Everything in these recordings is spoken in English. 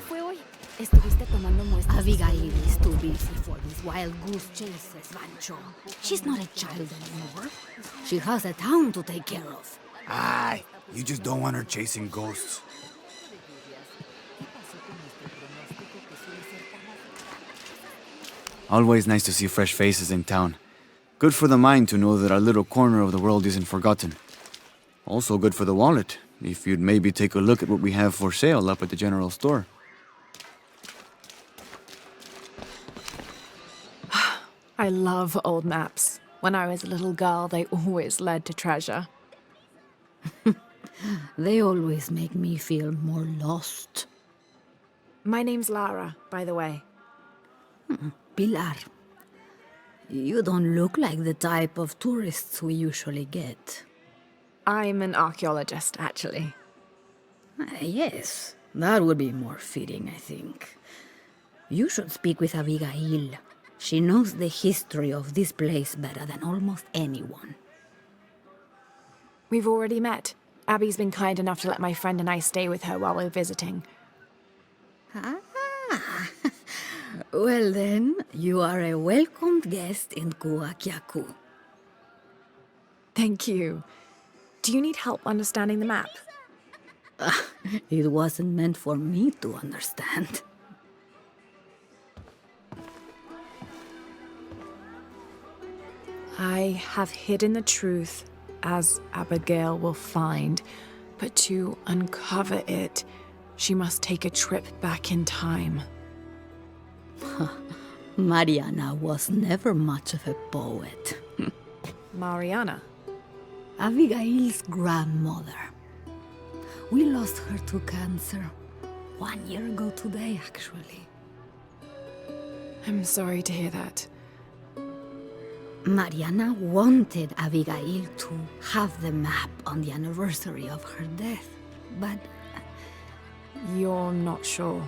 fue hoy? Estuviste tomando muestras. Abigail is too busy for these wild goose chases, Rancho. She's not a child anymore. She has a town to take care of. Aye, you just don't want her chasing ghosts. Always nice to see fresh faces in town. Good for the mind to know that our little corner of the world isn't forgotten. Also good for the wallet, if you'd maybe take a look at what we have for sale up at the general store. I love old maps. When I was a little girl, they always led to treasure. They always make me feel more lost. My name's Lara, by the way. Pilar, you don't look like the type of tourists we usually get. I'm an archaeologist, actually. Yes, that would be more fitting, I think. You should speak with Abigail. She knows the history of this place better than almost anyone. We've already met. Abby's been kind enough to let my friend and I stay with her while we're visiting. Ah, well then, you are a welcomed guest in Kuakyaku. Thank you. Do you need help understanding the map? It wasn't meant for me to understand. I have hidden the truth, as Abigail will find, but to uncover it, she must take a trip back in time. Mariana was never much of a poet. Mariana? Abigail's grandmother. We lost her to cancer 1 year ago today, actually. I'm sorry to hear that. Mariana wanted Abigail to have the map on the anniversary of her death, but You're not sure?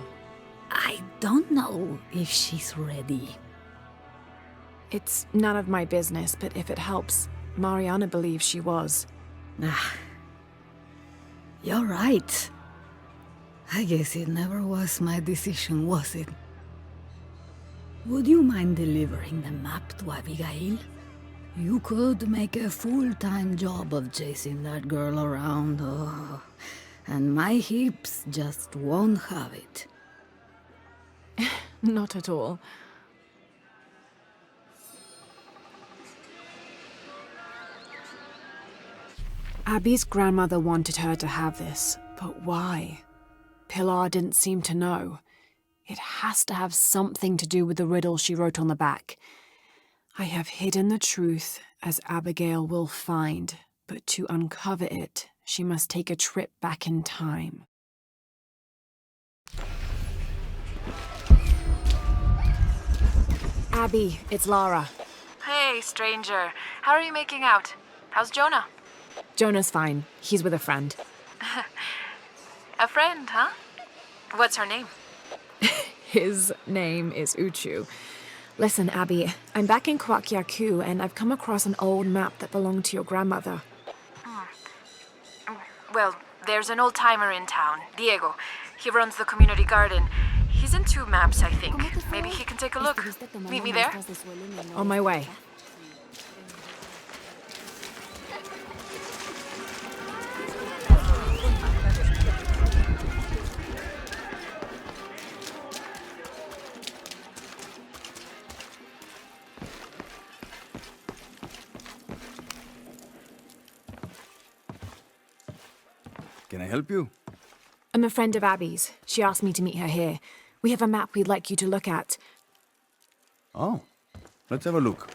I don't know if she's ready. It's none of my business, but if it helps, Mariana believes she was. You're right. I guess it never was my decision, was it? Would you mind delivering the map to Abigail? You could make a full-time job of chasing that girl around, and my hips just won't have it. Not at all. Abby's grandmother wanted her to have this, but why? Pilar didn't seem to know. It has to have something to do with the riddle she wrote on the back. I have hidden the truth, as Abigail will find, but to uncover it, she must take a trip back in time. Abby, it's Lara. Hey, stranger. How are you making out? How's Jonah? Jonah's fine. He's with a friend. A friend, huh? What's her name? His name is Uchu. Listen, Abby, I'm back in Kwakyaku, and I've come across an old map that belonged to your grandmother. Well, there's an old-timer in town, Diego. He runs the community garden. He's into maps, I think. Maybe he can take a look. Meet me there? On my way. Can I help you? I'm a friend of Abby's. She asked me to meet her here. We have a map we'd like you to look at. Oh, let's have a look.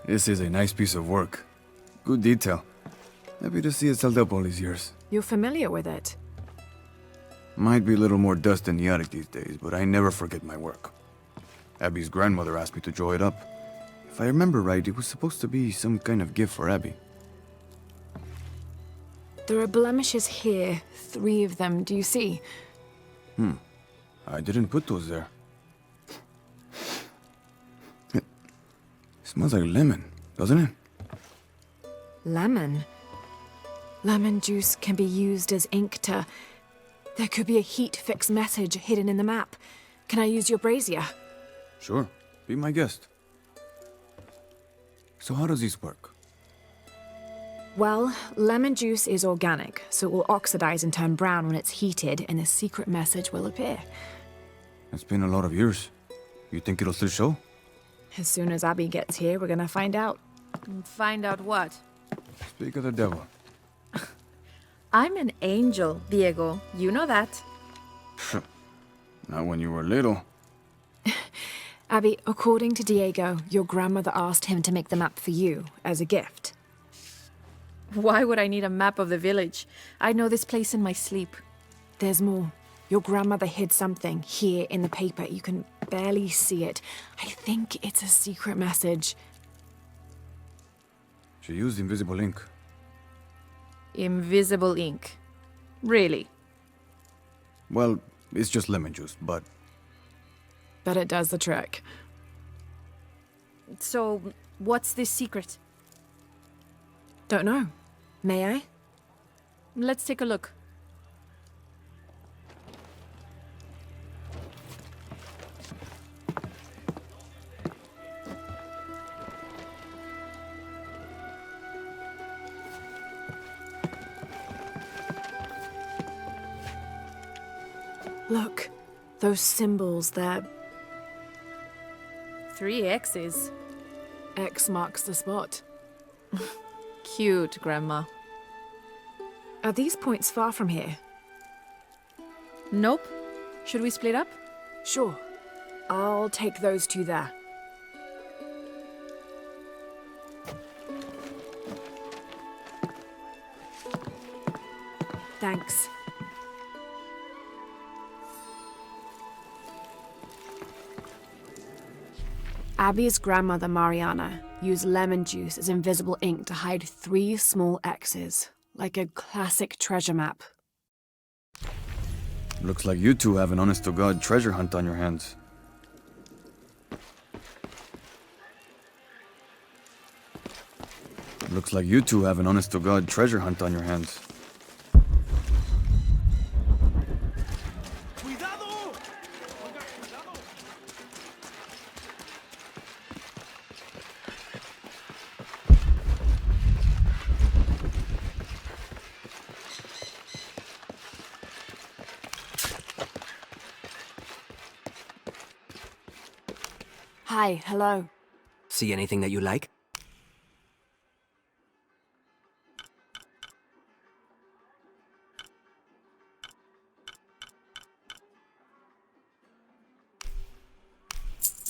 This is a nice piece of work. Good detail. Happy to see it's held up all these years. You're familiar with it? Might be a little more dust than the attic these days, but I never forget my work. Abby's grandmother asked me to draw it up. If I remember right, it was supposed to be some kind of gift for Abby. There are blemishes here. 3 of them, do you see? I didn't put those there. It smells like lemon, doesn't it? Lemon? Lemon juice can be used as ink to... There could be a heat-fix message hidden in the map. Can I use your brazier? Sure. Be my guest. So how does this work? Well, lemon juice is organic, so it will oxidize and turn brown when it's heated, and a secret message will appear. It's been a lot of years. You think it'll still show? As soon as Abby gets here, we're gonna find out. Find out what? Speak of the devil. I'm an angel, Diego. You know that. Not when you were little. Abby, according to Diego, your grandmother asked him to make the map for you, as a gift. Why would I need a map of the village? I know this place in my sleep. There's more. Your grandmother hid something here in the paper. You can barely see it. I think it's a secret message. She used invisible ink. Invisible ink. Really? Well, it's just lemon juice, but... But it does the trick. So, what's this secret? Don't know. May I? Let's take a look. Look, those symbols, they're... 3 X's. X marks the spot. Cute, Grandma. Are these points far from here? Nope. Should we split up? Sure. I'll take those two there. Thanks. Abby's grandmother, Mariana, used lemon juice as invisible ink to hide 3 small X's, like a classic treasure map. Looks like you two have an honest-to-God treasure hunt on your hands. Looks like you two have an honest-to-God treasure hunt on your hands. Hi, hello. See anything that you like?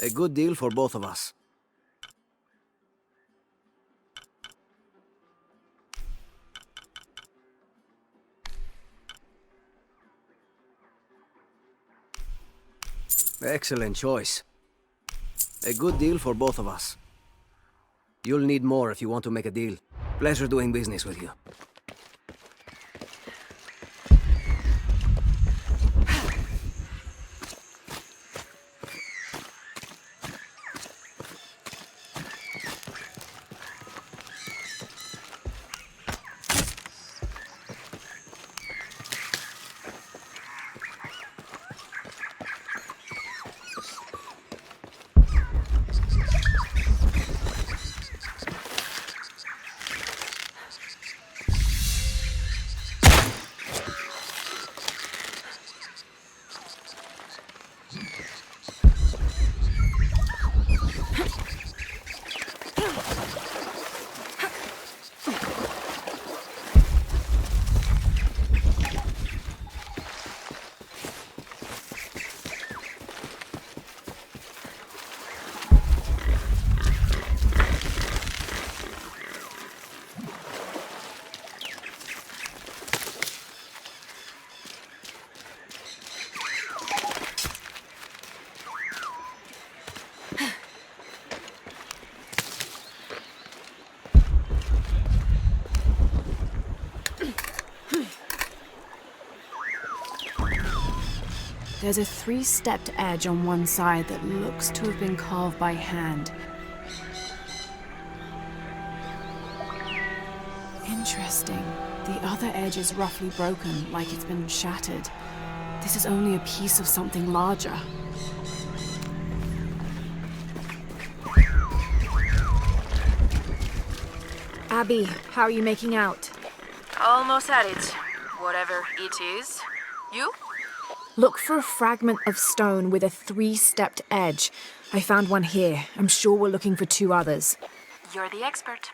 A good deal for both of us. Excellent choice. A good deal for both of us. You'll need more if you want to make a deal. Pleasure doing business with you. There's a 3-stepped edge on one side that looks to have been carved by hand. Interesting. The other edge is roughly broken, like it's been shattered. This is only a piece of something larger. Abby, how are you making out? Almost at it. Whatever it is. You? Look for a fragment of stone with a 3-stepped edge. I found one here. I'm sure we're looking for 2 others. You're the expert.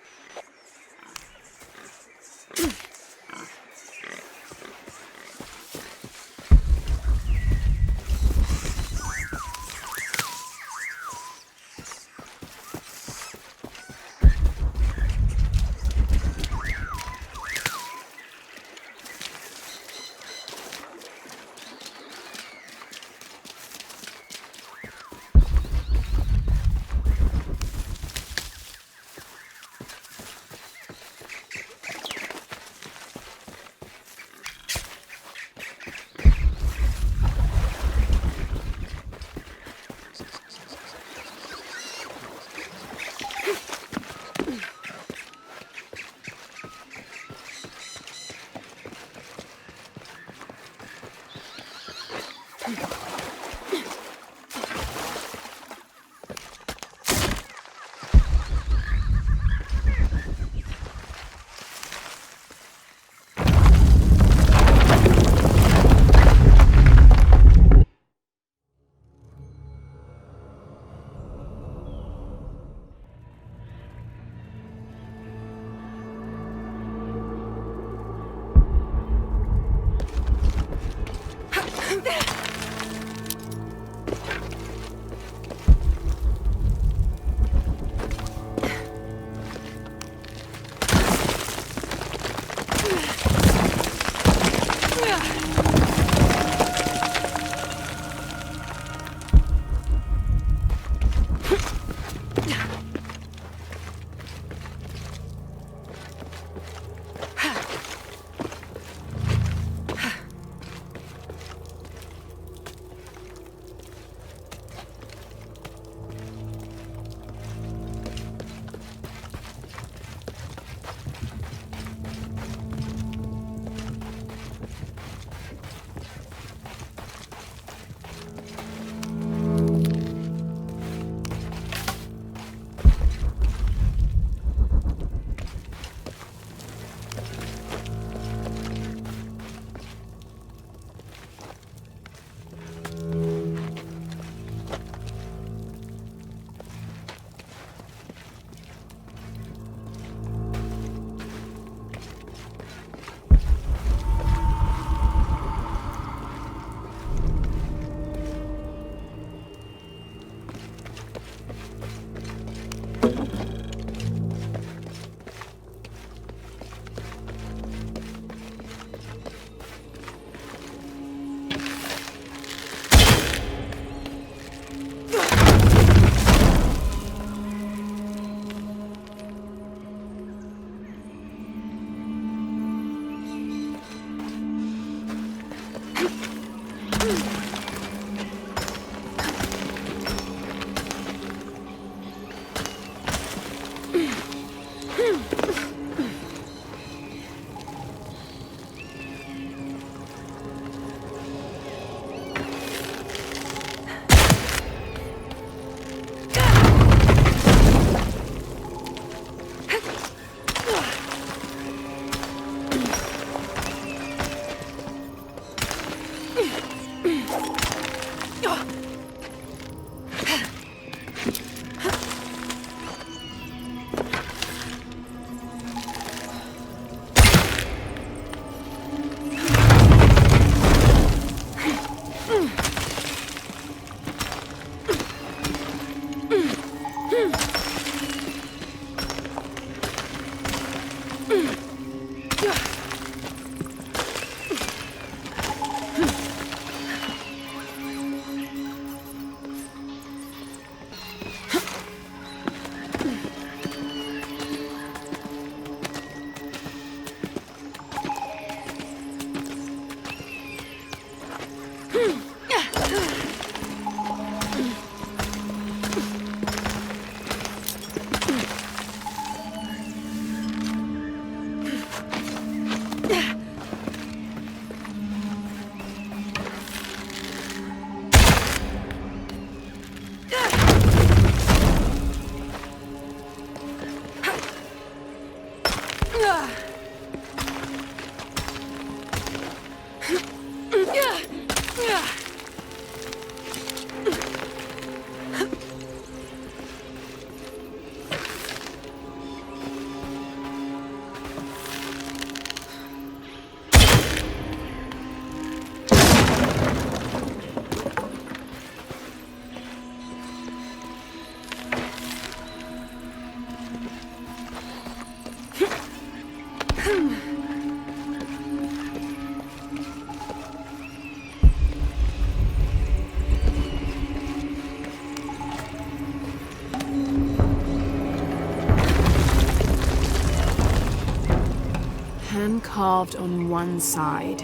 hand carved on one side.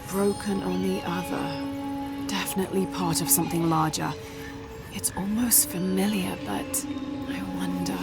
Broken on the other. Definitely part of something larger. It's almost familiar, but I wonder...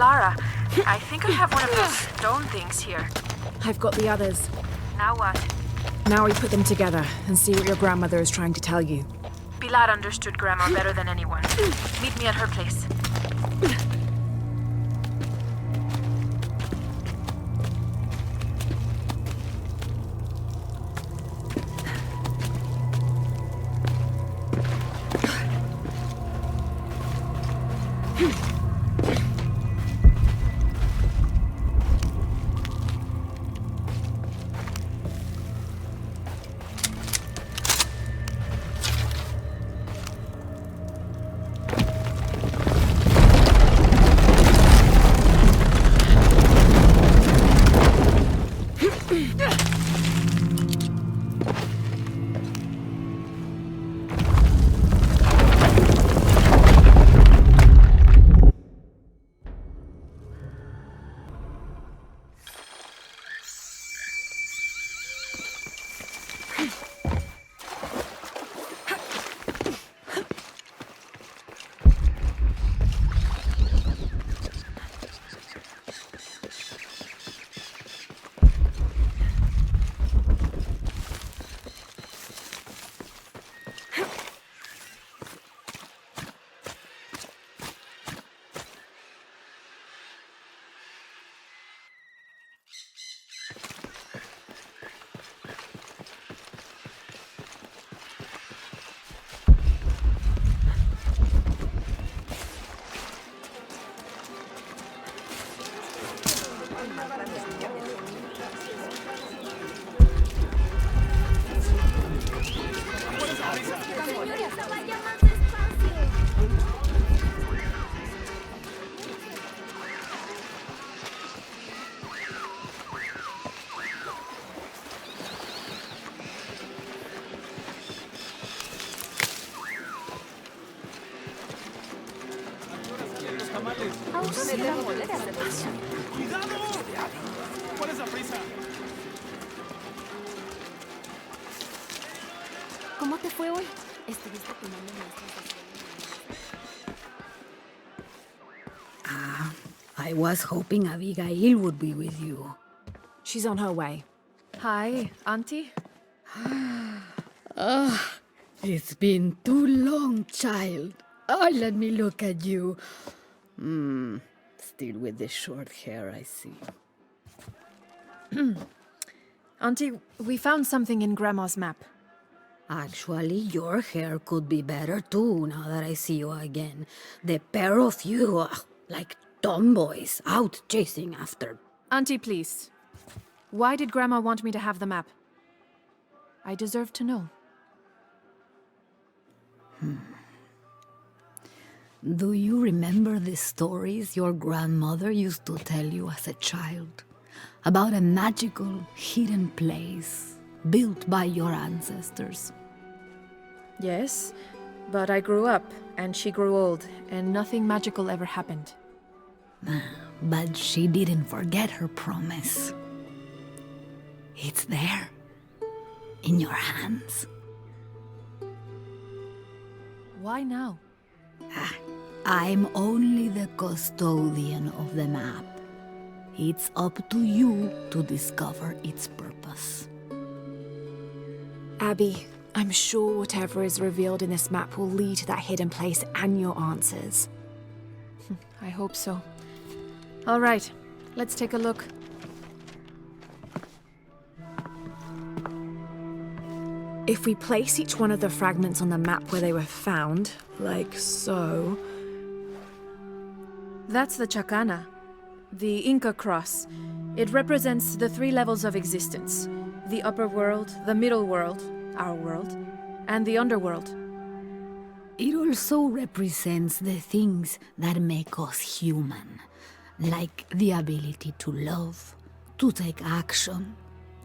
Lara, I think I have one of those stone things here. I've got the others. Now what? Now we put them together and see what your grandmother is trying to tell you. Pilar understood Grandma better than anyone. Meet me at her place. ¿Cómo te fue hoy? ¿Estuviste tomando muestras de I was hoping Abigail would be with you. She's on her way. Hi, Auntie. It's been too long, child. Oh, let me look at you. Still with the short hair, I see. Auntie, we found something in Grandma's map. Actually, your hair could be better too, now that I see you again. The pair of you are like tomboys out chasing after. Auntie, please. Why did Grandma want me to have the map? I deserve to know. Do you remember the stories your grandmother used to tell you as a child? About a magical, hidden place built by your ancestors? Yes, but I grew up, and she grew old, and nothing magical ever happened. But she didn't forget her promise. It's there, in your hands. Why now? I'm only the custodian of the map. It's up to you to discover its purpose. Abby, I'm sure whatever is revealed in this map will lead to that hidden place and your answers. I hope so. All right, let's take a look. If we place each one of the fragments on the map where they were found, like so... That's the Chacana, the Inca cross. It represents the 3 levels of existence: the upper world, the middle world, our world, and the underworld. It also represents the things that make us human, like the ability to love, to take action,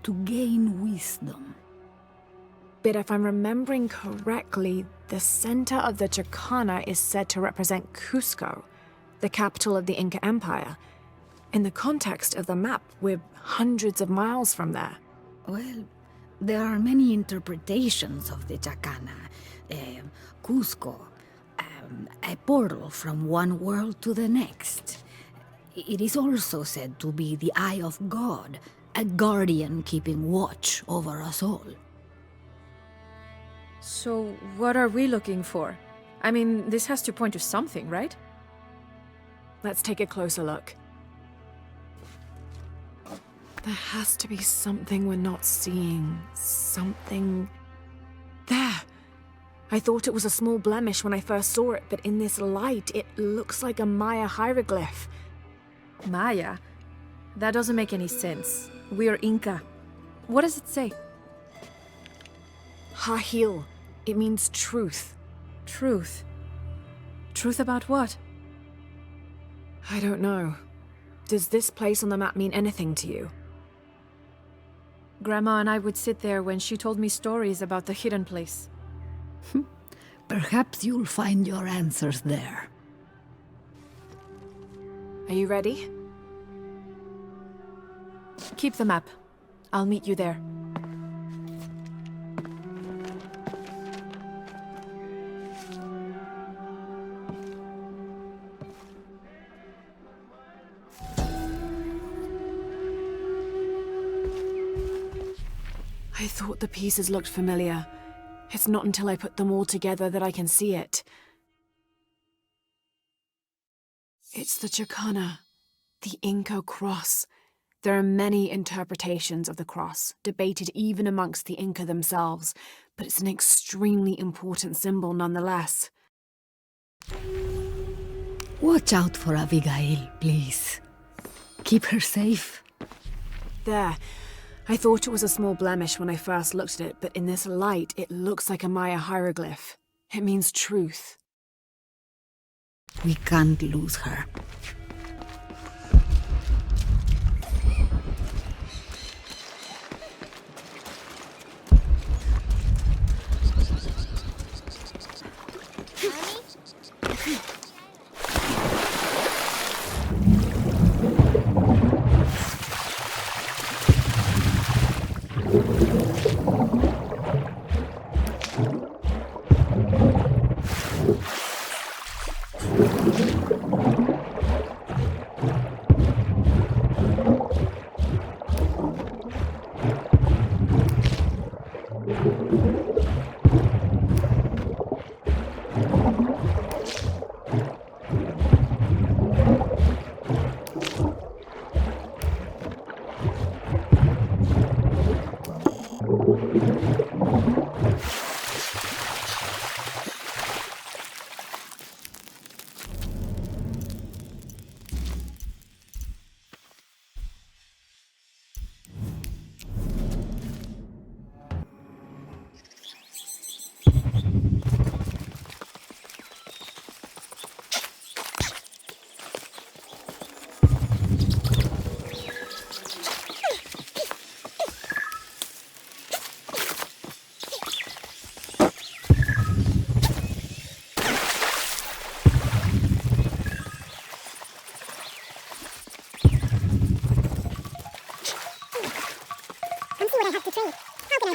to gain wisdom. But if I'm remembering correctly, the center of the Chacana is said to represent Cusco, the capital of the Inca Empire. In the context of the map, we're hundreds of miles from there. Well, there are many interpretations of the Chacana. Cusco, a portal from one world to the next. It is also said to be the eye of God, a guardian keeping watch over us all. So, what are we looking for? I mean, this has to point to something, right? Let's take a closer look. There has to be something we're not seeing. Something... There! I thought it was a small blemish when I first saw it, but in this light, it looks like a Maya hieroglyph. Maya? That doesn't make any sense. We are Inca. What does it say? Hahil. It means truth. Truth. Truth about what? I don't know. Does this place on the map mean anything to you? Grandma and I would sit there when she told me stories about the hidden place. Perhaps you'll find your answers there. Are you ready? Keep the map. I'll meet you there. I thought the pieces looked familiar. It's not until I put them all together that I can see it. It's the Chacana, the Inca cross. There are many interpretations of the cross, debated even amongst the Inca themselves, but it's an extremely important symbol nonetheless. Watch out for Abigail, please. Keep her safe. There. I thought it was a small blemish when I first looked at it, but in this light, it looks like a Maya hieroglyph. It means truth. We can't lose her.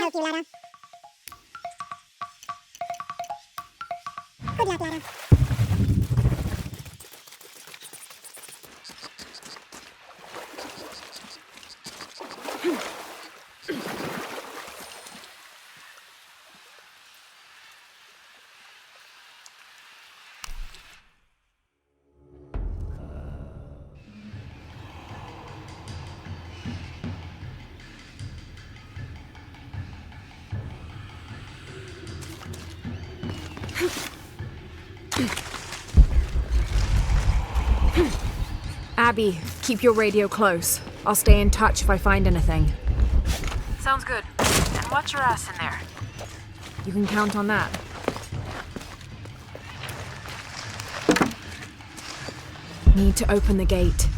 help you, Lara? Good luck, Lara. Abby, keep your radio close. I'll stay in touch if I find anything. Sounds good. And watch your ass in there. You can count on that. Need to open the gate.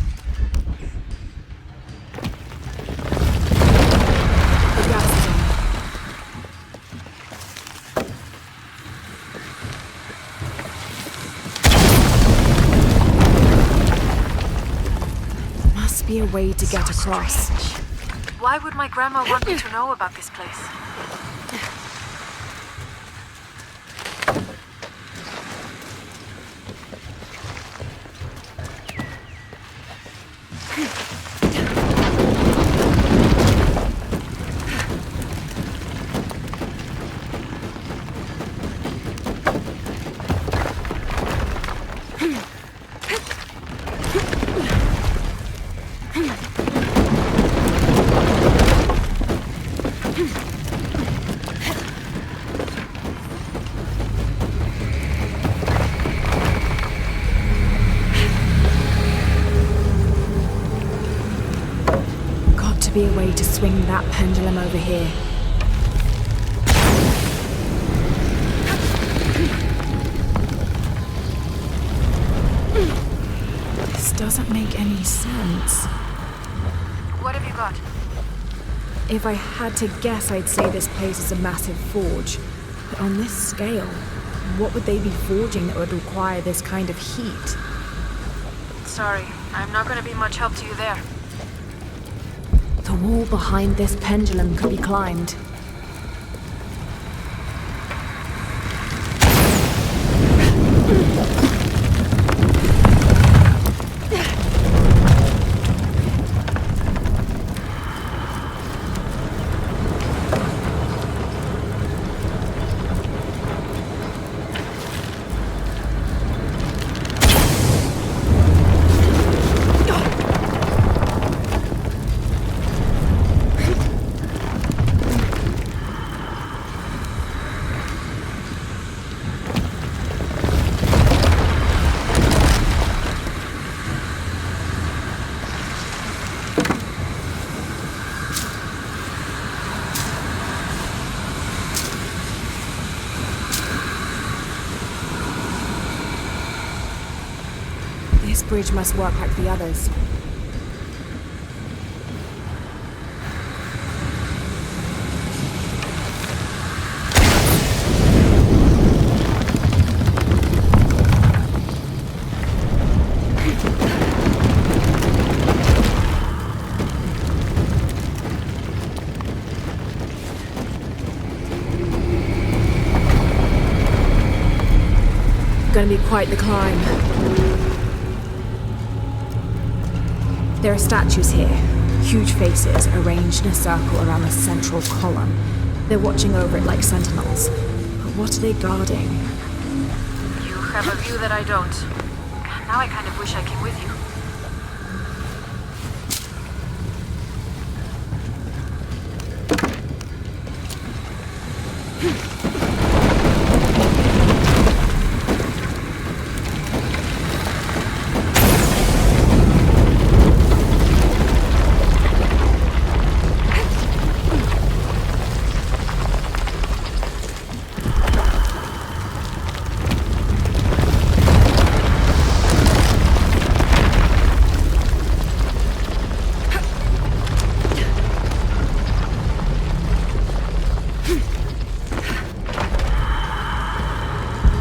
The gas is on. Must be a way to get across. Why would my grandma want me to know about this place? Be a way to swing that pendulum over here. This doesn't make any sense. What have you got? If I had to guess, I'd say this place is a massive forge. But on this scale, what would they be forging that would require this kind of heat? Sorry, I'm not gonna be much help to you there. The wall behind this pendulum could be climbed. This bridge must work like the others. going to be quite the climb. There are statues here, huge faces arranged in a circle around the central column. They're watching over it like sentinels. But what are they guarding? You have a view that I don't. Now I kind of wish I came with you.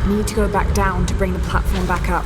Need to go back down to bring the platform back up.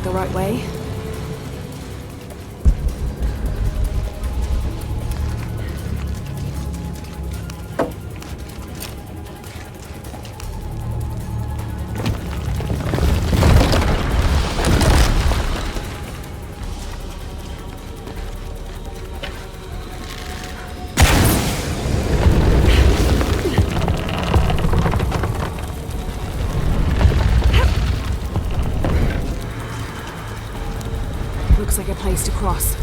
The right way. Looks like a place to cross.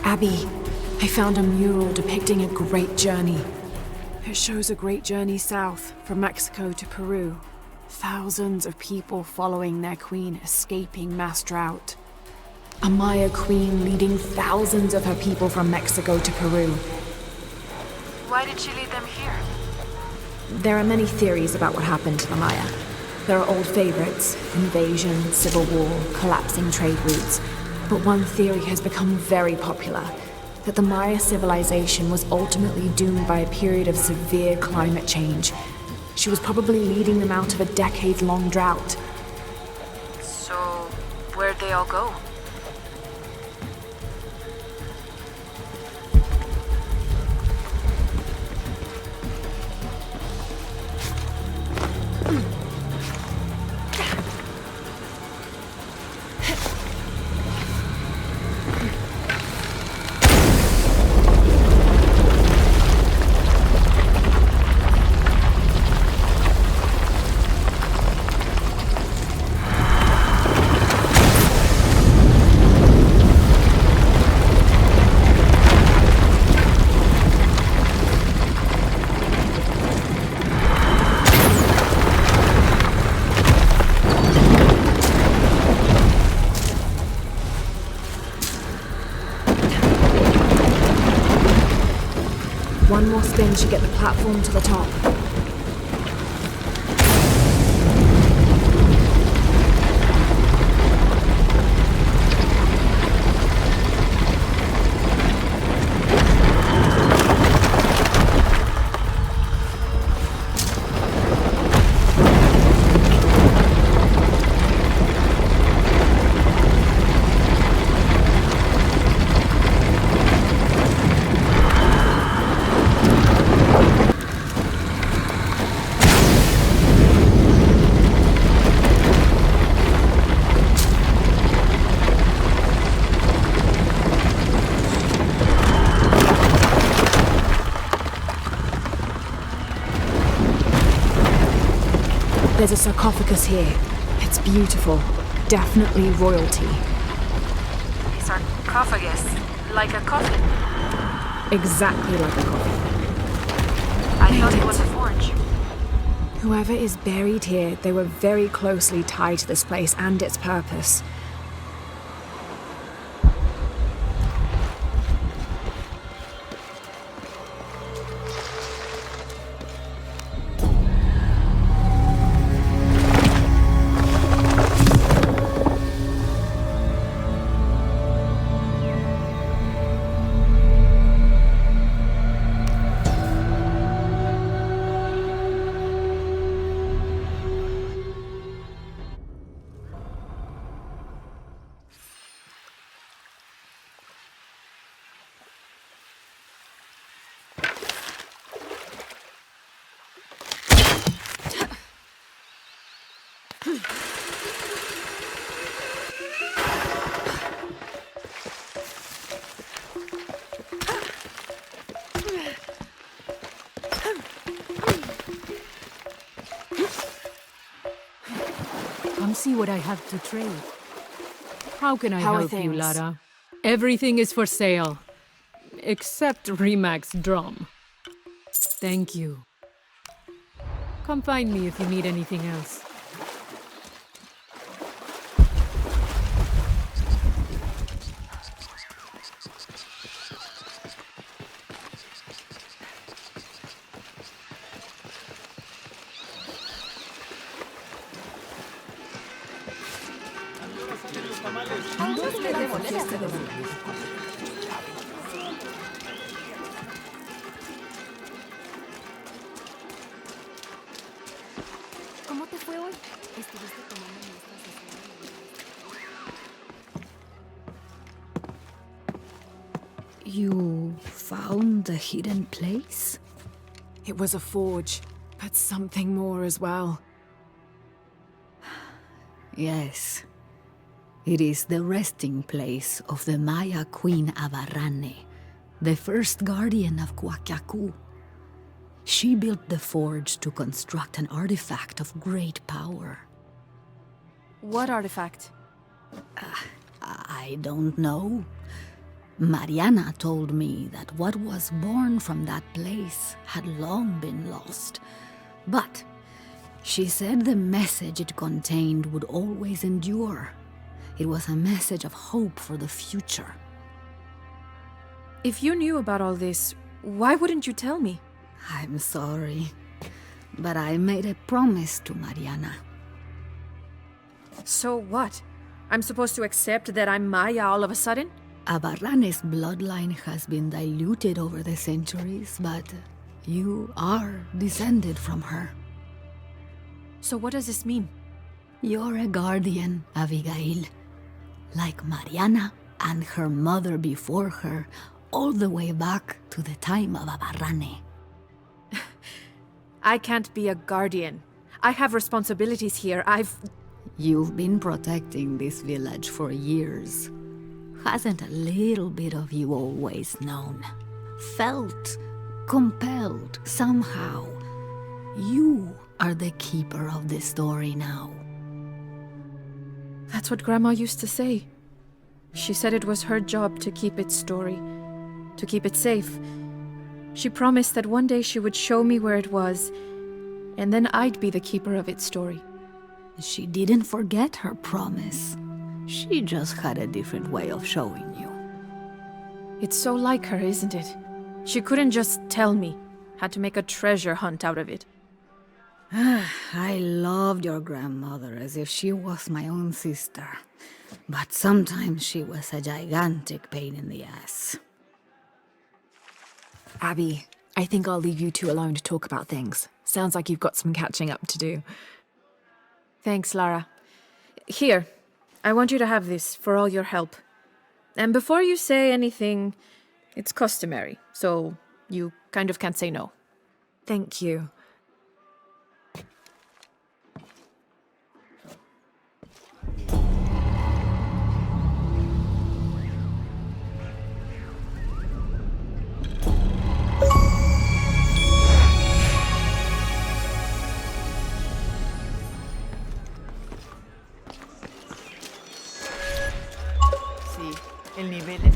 Abby, I found a mural depicting a great journey. It shows a great journey south from Mexico to Peru. Thousands of people following their queen escaping mass drought. A Maya queen leading thousands of her people from Mexico to Peru. Why did she lead them here? There are many theories about what happened to the Maya. There are old favorites: invasion, civil war, collapsing trade routes. But one theory has become very popular. that the Maya civilization was ultimately doomed by a period of severe climate change. She was probably leading them out of a decade-long drought. So, where'd they all go? One more spin should get the platform to the top. There's a sarcophagus here. It's beautiful. Definitely royalty. A sarcophagus? Like a coffin? Exactly like a coffin. I thought it was a forge. Whoever is buried here, they were very closely tied to this place and its purpose. Come see what I have to trade. How can I How are help you, things? Lara? Everything is for sale. Except Remac's drum. Thank you. Come find me if you need anything else. ¿Cómo te fue hoy? ¿Estuviste tomando muestras de sangre? You found the hidden place? It was a forge, but something more as well. Yes. It is the resting place of the Maya Queen Abarrane, the first guardian of Kwakiaku. She built the forge to construct an artifact of great power. What artifact? I don't know. Mariana told me that what was born from that place had long been lost. But she said the message it contained would always endure. It was a message of hope for the future. If you knew about all this, why wouldn't you tell me? I'm sorry, but I made a promise to Mariana. So what? I'm supposed to accept that I'm Maya all of a sudden? Abarrane's bloodline has been diluted over the centuries, but you are descended from her. So what does this mean? You're a guardian, Abigail. Like Mariana and her mother before her, all the way back to the time of Abarrane. I can't be a guardian. I have responsibilities here. You've been protecting this village for years. Hasn't a little bit of you always known? Felt compelled somehow. You are the keeper of the story now. That's what Grandma used to say. She said it was her job to keep its story, to keep it safe. She promised that one day she would show me where it was, and then I'd be the keeper of its story. She didn't forget her promise. She just had a different way of showing you. It's so like her, isn't it? She couldn't just tell me. Had to make a treasure hunt out of it. I loved your grandmother as if she was my own sister. But sometimes she was a gigantic pain in the ass. Abby, I think I'll leave you two alone to talk about things. Sounds like you've got some catching up to do. Thanks, Lara. Here, I want you to have this for all your help. And before you say anything, it's customary, so you kind of can't say no. Thank you. El nivel de